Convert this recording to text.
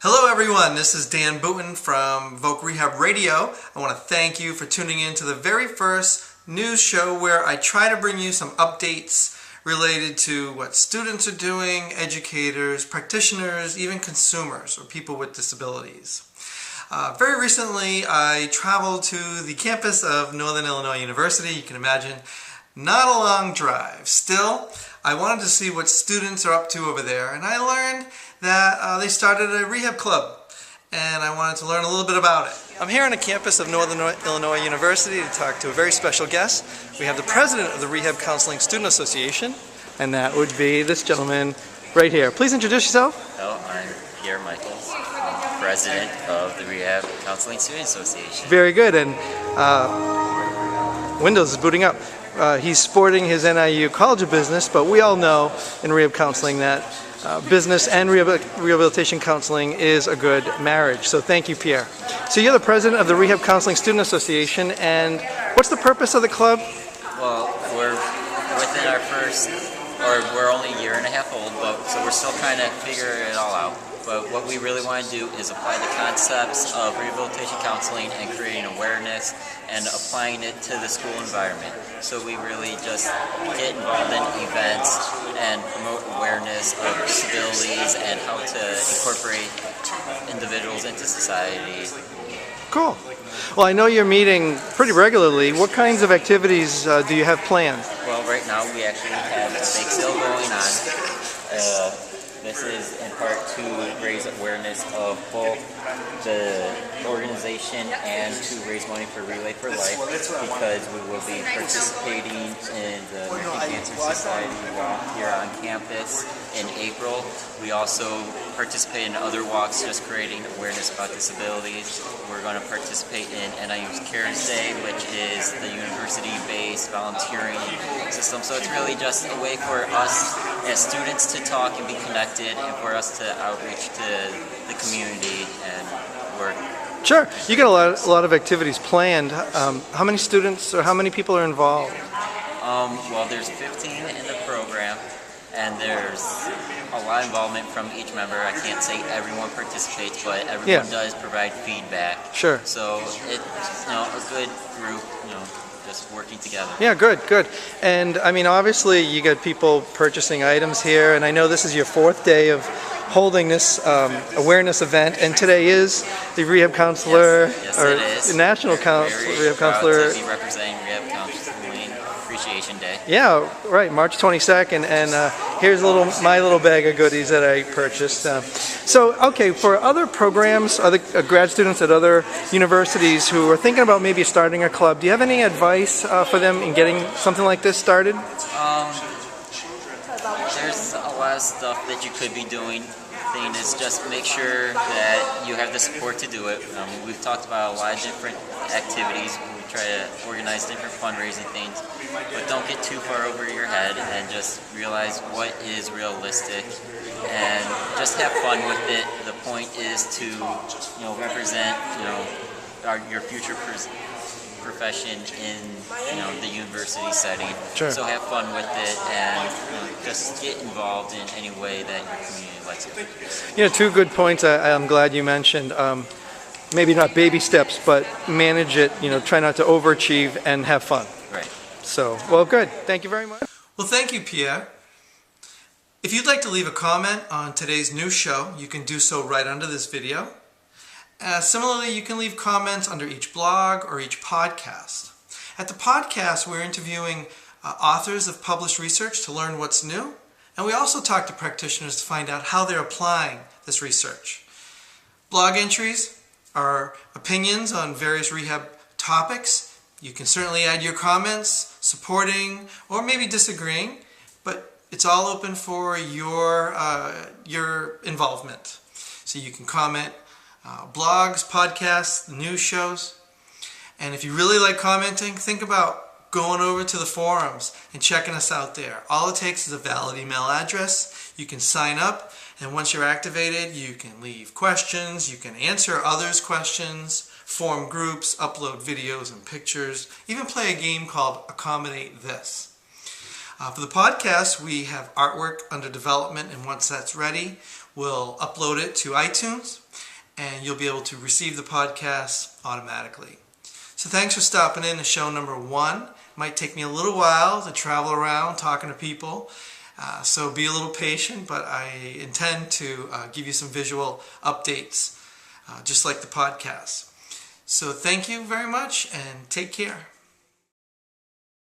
Hello everyone, this is Dan Booten from VocRehabRadio. I want to thank you for tuning in to the very first news show where I try to bring you some updates related to what students are doing, educators, practitioners, even consumers or people with disabilities. Very recently I traveled to the campus of Northern Illinois University. You can imagine, not a long drive. Still, I wanted to see what students are up to over there, and I learned that they started a rehab club, and I wanted to learn a little bit about it. I'm here on the campus of Northern Illinois University to talk to a very special guest. We have the president of the Rehab Counseling Student Association, and that would be this gentleman right here. Please introduce yourself. Hello, I'm Pierre Michaels, president of the Rehab Counseling Student Association. Very good, and Windows is booting up. He's sporting his NIU College of Business, but we all know in rehab counseling that business and rehabilitation counseling is a good marriage. So thank you, Pierre. So you're the president of the Rehab Counseling Student Association, and what's the purpose of the club? Well, we're within our first, or we're only a year and a half old, so we're still trying to figure it all out. But what we really want to do is apply the concepts of rehabilitation counseling and creating awareness and applying it to the school environment. So we really just get involved in events and promote awareness of disabilities and how to incorporate individuals into society. Cool. Well, I know you're meeting pretty regularly. What kinds of activities do you have planned? Well, right now we actually have a bake sale going on. This is in part to raise awareness of both the organization and to raise money for Relay for Life, because we will be participating in the American Cancer Society walk here on campus in April. We also participate in other walks just creating awareness about disabilities. We're going to participate in NIU's Cares Day, which is the university-based volunteering system. So it's really just a way for us as students to talk and be connected, and for us to outreach to the community and work. Sure. You got a lot of activities planned. How many students or how many people are involved? Well, there's 15 in the program, and there's a lot of involvement from each member. I can't say everyone participates, but everyone does provide feedback. Sure. So it's a good group, just working together. Yeah, good. And I mean, obviously you got people purchasing items here, and I know this is your fourth day of holding this awareness event, and today is the Rehab Counselor, yes, or it is. National Rehab Counselor. To be representing Rehab Counseling Appreciation Day. Yeah, right, March 22nd, and here's my little bag of goodies that I purchased. So, okay, for other programs, other grad students at other universities who are thinking about maybe starting a club, do you have any advice for them in getting something like this started? There's a lot of stuff that you could be doing. The thing is, just make sure that you have the support to do it. We've talked about a lot of different activities. We try to organize different fundraising things, but don't get too far over your head, and just realize what is realistic, and just have fun with it. The point is to represent your future profession in the university setting. Sure. So have fun with it, and just get involved in any way that your community likes it. Two good points I'm glad you mentioned. Maybe not baby steps, but manage it, try not to overachieve and have fun. Right. So, well, good. Thank you very much. Well, thank you, Pierre. If you'd like to leave a comment on today's news show, you can do so right under this video. Similarly, you can leave comments under each blog or each podcast. At the podcast, we're interviewing authors of published research to learn what's new, and we also talk to practitioners to find out how they're applying this research. Blog entries are opinions on various rehab topics. You can certainly add your comments, supporting or maybe disagreeing, but it's all open for your involvement. So you can comment blogs, podcasts, news shows. And if you really like commenting, think about going over to the forums and checking us out there. All it takes is a valid email address. You can sign up, and once you're activated, you can leave questions, you can answer others' questions, form groups, upload videos and pictures, even play a game called Accommodate This. For the podcast, we have artwork under development, and once that's ready, we'll upload it to iTunes, and you'll be able to receive the podcast automatically. So thanks for stopping in to show number 1. It might take me a little while to travel around talking to people, so be a little patient, but I intend to give you some visual updates, just like the podcast. So thank you very much, and take care.